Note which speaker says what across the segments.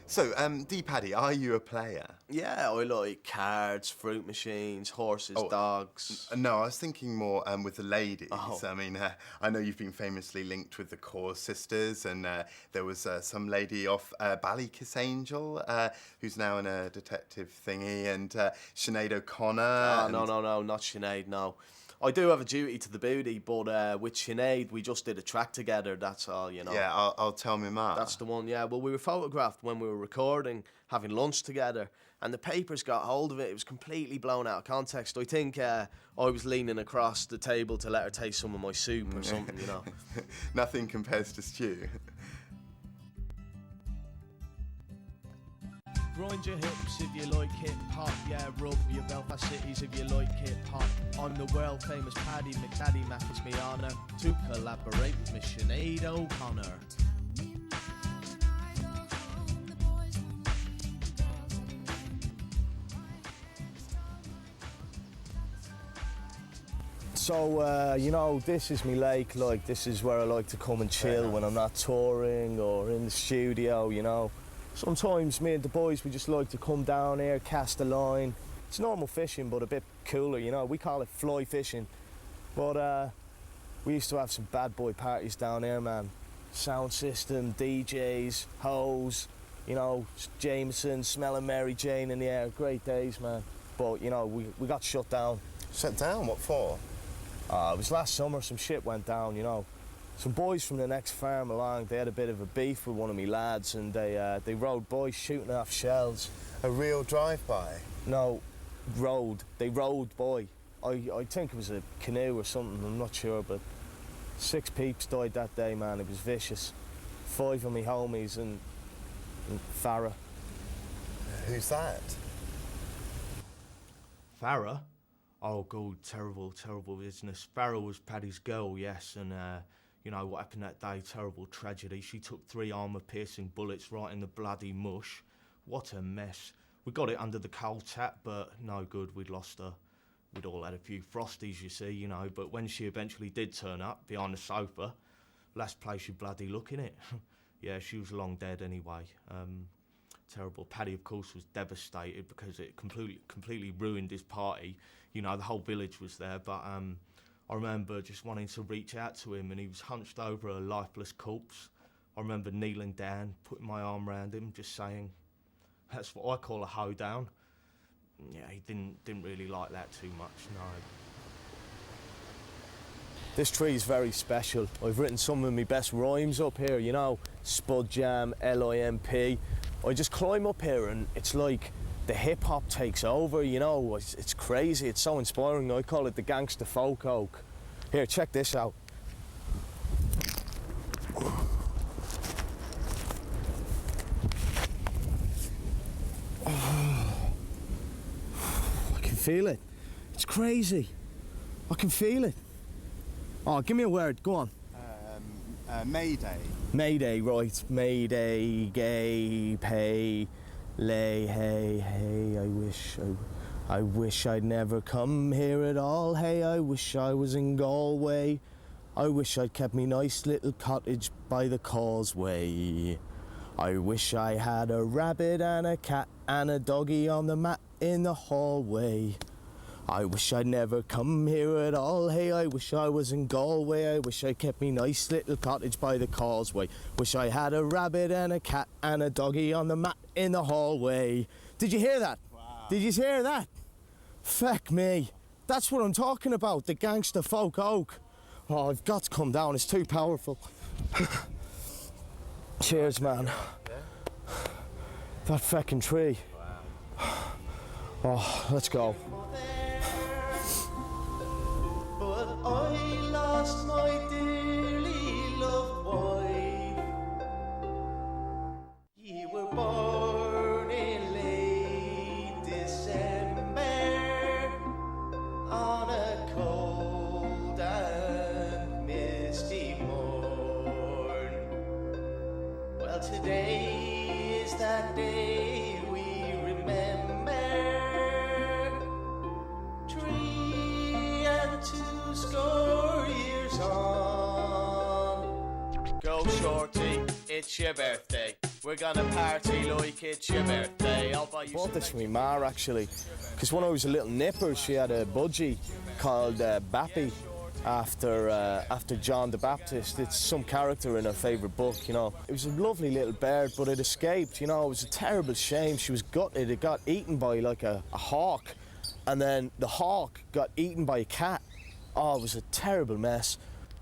Speaker 1: So, Paddy, are you a player?
Speaker 2: Yeah, I like cards, fruit machines, horses, dogs.
Speaker 1: No, I was thinking more with the ladies.
Speaker 2: Oh.
Speaker 1: I mean, I know you've been famously linked with the Core sisters, and there was some lady off Ballykiss Angel who's now in a detective thingy, and Sinead O'Connor.
Speaker 2: Oh, no, not Sinead, no. I do have a duty to the booty, but with Sinead, we just did a track together, that's all, you know.
Speaker 1: Yeah, I'll tell me ma.
Speaker 2: That's the one, yeah. Well, we were photographed when we were recording, having lunch together, and the papers got hold of it. It was completely blown out of context. I think I was leaning across the table to let her taste some of my soup or something, you know.
Speaker 1: Nothing compares to stew.
Speaker 2: Grind your hips if you like hip-hop, yeah, rub your Belfast cities if you like hip-hop. I'm the world-famous Paddy Mcdaddy Mack, it's me honour to collaborate with Miss Sinead O'Connor. So, you know, this is me lake, like, this is where I like to come and chill when I'm not touring or in the studio, you know. Sometimes me and the boys, we just like to come down here, cast a line. It's normal fishing, but a bit cooler, you know. We call it fly fishing. But we used to have some bad boy parties down here, man. Sound system, DJs, hoes, you know, Jameson, smelling Mary Jane in the air. Great days, man. But, you know, we got shut down.
Speaker 1: Shut down? What for?
Speaker 2: It was last summer, some shit went down, you know. Some boys from the next farm along, they had a bit of a beef with one of me lads, and they rode by shooting off shells.
Speaker 1: A real drive-by?
Speaker 2: No, they rode by. I think it was a canoe or something, I'm not sure, but 6 peeps died that day, man. It was vicious. 5 of me homies and Farah.
Speaker 1: Who's that?
Speaker 2: Farah? Oh, God, terrible business. Farah was Paddy's girl, yes, and you know what happened that day, terrible tragedy. She took 3 armour-piercing bullets right in the bloody mush. What a mess. We got it under the coal tap, but no good, we'd lost her. We'd all had a few frosties, you see, you know, but when she eventually did turn up behind the sofa, last place you'd bloody look in it. Yeah, she was long dead anyway. Terrible. Paddy, of course, was devastated because it completely ruined his party. You know, the whole village was there, but I remember just wanting to reach out to him, and he was hunched over a lifeless corpse. I remember kneeling down, putting my arm around him, just saying, that's what I call a hoedown. Yeah, he didn't really like that too much, no. This tree is very special. I've written some of my best rhymes up here, you know, Spud Jam, Limp. I just climb up here and it's like the hip-hop takes over, you know, it's crazy, it's so inspiring. I call it the gangsta folk oak. Here, check this out. I can feel it. It's crazy. I can feel it. Oh, give me a word, go on.
Speaker 1: Mayday.
Speaker 2: Mayday, right. Mayday, gay, pay, lay, hey, hey, I wish I'd never come here at all. Hey, I wish I was in Galway. I wish I'd kept me nice little cottage by the causeway. I wish I had a rabbit and a cat and a doggy on the mat in the hallway. I wish I'd never come here at all. Hey, I wish I was in Galway. I wish I kept me nice little cottage by the causeway. Wish I had a rabbit and a cat and a doggy on the mat in the hallway. Did you hear that?
Speaker 1: Wow.
Speaker 2: Did you hear that? Feck me. That's what I'm talking about, the gangster folk oak. Oh, I've got to come down, it's too powerful. Cheers, man.
Speaker 1: Yeah.
Speaker 2: That feckin' tree.
Speaker 1: Wow.
Speaker 2: Oh, let's go.
Speaker 3: I lost my dearly loved wife. You were born in late December on a cold and misty morn. Well, today is that day we remember. 2 years on.
Speaker 2: Go, shorty, it's your birthday.
Speaker 3: We're gonna party like it's your birthday. I'll buy you
Speaker 4: Bought this from my ma, actually, because when I was a little nipper, she had a budgie called Bappy, after John the Baptist. It's some character in her favourite book, you know. It was a lovely little bird, but it escaped, you know. It was a terrible shame. She was gutted. It got eaten by, like, a hawk, and then the hawk got eaten by a cat. Oh, it was a terrible mess.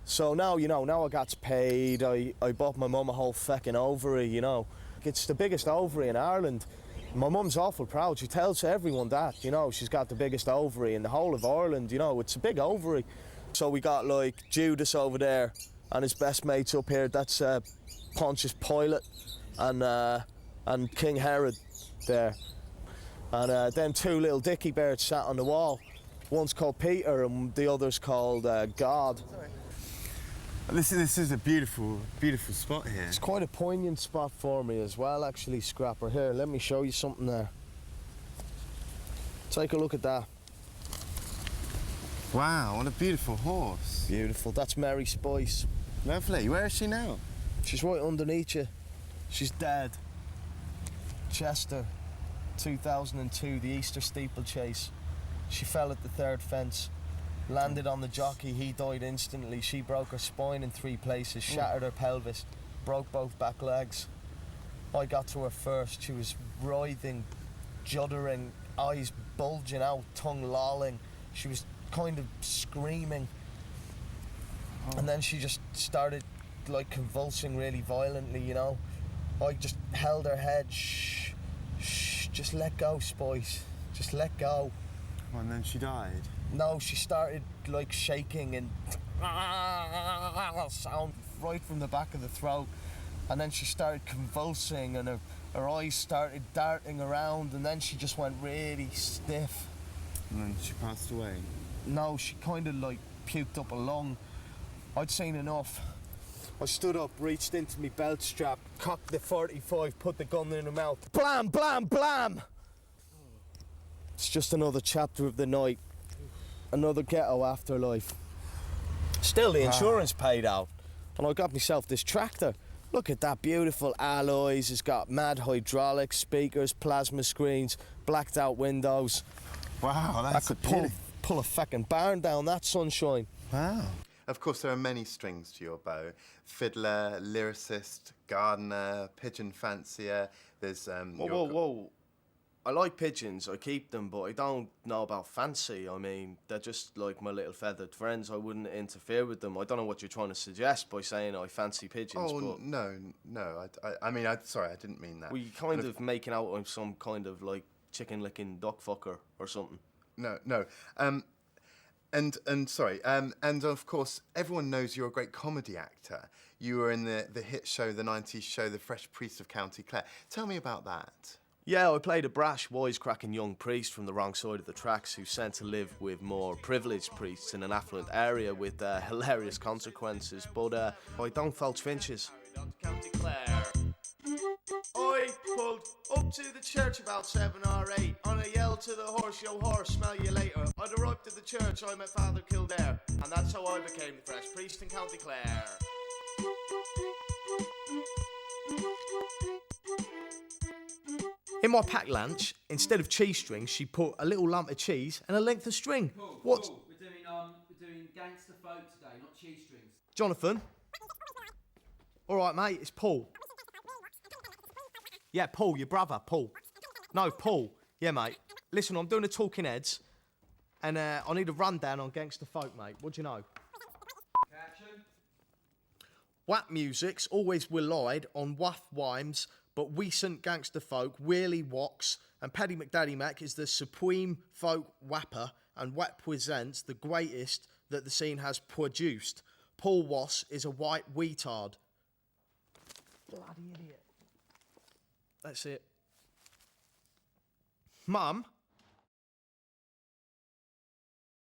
Speaker 4: So now, you know, now I got paid, I bought my mum a whole feckin' ovary, you know. It's the biggest ovary in Ireland. My mum's awful proud. She tells everyone that, you know, she's got the biggest ovary in the whole of Ireland, you know. It's a big ovary. So we got, like, Judas over there and his best mates up here. That's Pontius Pilate and King Herod there. And them two little dicky birds sat on the wall. One's called Peter and the other's called God.
Speaker 1: Sorry. This is a beautiful, beautiful spot here.
Speaker 4: It's quite a poignant spot for me as well, actually, Scrapper. Here, let me show you something there. Take a look at that.
Speaker 1: Wow, what a beautiful horse.
Speaker 4: Beautiful. That's Mary Spice.
Speaker 1: Lovely. Where is she now?
Speaker 4: She's right underneath you. She's dead. Chester, 2002, the Easter steeplechase. She fell at the third fence, landed on the jockey, he died instantly. She broke her spine in 3 places, shattered her pelvis, broke both back legs. I got to her first. She was writhing, juddering, eyes bulging out, tongue lolling. She was kind of screaming. And then she just started, like, convulsing really violently, you know. I just held her head. Shh, shh, just let go, Spice. Just let go.
Speaker 1: And then she died?
Speaker 4: No, she started, like, shaking and sound right from the back of the throat. And then she started convulsing and her eyes started darting around, and then she just went really stiff.
Speaker 1: And then she passed away?
Speaker 4: No, she kind of, like, puked up a lung. I'd seen enough. I stood up, reached into my belt strap, cocked the 45, put the gun in her mouth. Blam, blam, blam! It's just another chapter of the night. Another ghetto afterlife. Still, the insurance paid out. And I got myself this tractor. Look at that, beautiful alloys. It's got mad hydraulics, speakers, plasma screens, blacked out windows.
Speaker 1: Wow, that's
Speaker 4: I could pull a fucking barn down, that sunshine.
Speaker 1: Wow. Of course, there are many strings to your bow. Fiddler, lyricist, gardener, pigeon fancier. There's
Speaker 4: Whoa. I like pigeons, I keep them, but I don't know about fancy. I mean, they're just like my little feathered friends. I wouldn't interfere with them. I don't know what you're trying to suggest by saying I fancy pigeons.
Speaker 1: Oh,
Speaker 4: but
Speaker 1: no. I mean, sorry, I didn't mean that.
Speaker 4: Were you kind of making out I'm some kind of, like, chicken-licking duck fucker or something?
Speaker 1: No. And sorry, and of course, everyone knows you're a great comedy actor. You were in the hit show, the 90s show, The Fresh Priest of County Clare. Tell me about that.
Speaker 4: Yeah, I played a brash, wisecracking young priest from the wrong side of the tracks who's sent to live with more privileged priests in an affluent area with hilarious consequences, but I don't filch finches.
Speaker 3: County Clare. I pulled up to the church about 7 or 8 on a yell to the horse, yo horse, smell you later. I'd arrived at the church, I met Father Kildare, and that's how I became the fresh priest in County Clare.
Speaker 2: In my packed lunch, instead of cheese strings, she put a little lump of cheese and a length of string.
Speaker 5: Paul,
Speaker 2: What?
Speaker 5: Paul, we're doing gangster folk today, not cheese strings.
Speaker 2: Jonathan? All right, mate, it's Paul. Yeah, Paul, your brother, Paul. No, Paul. Yeah, mate. Listen, I'm doing the Talking Heads, and I need a rundown on gangster folk, mate. What do you know?
Speaker 5: Action.
Speaker 2: Wap music's always relied on waff rhymes, but recent gangster folk really walks, and Paddy Mcdaddy Mack is the supreme folk wapper and represents the greatest that the scene has produced. Paul Wass is a white retard. Bloody idiot. That's it. Mum,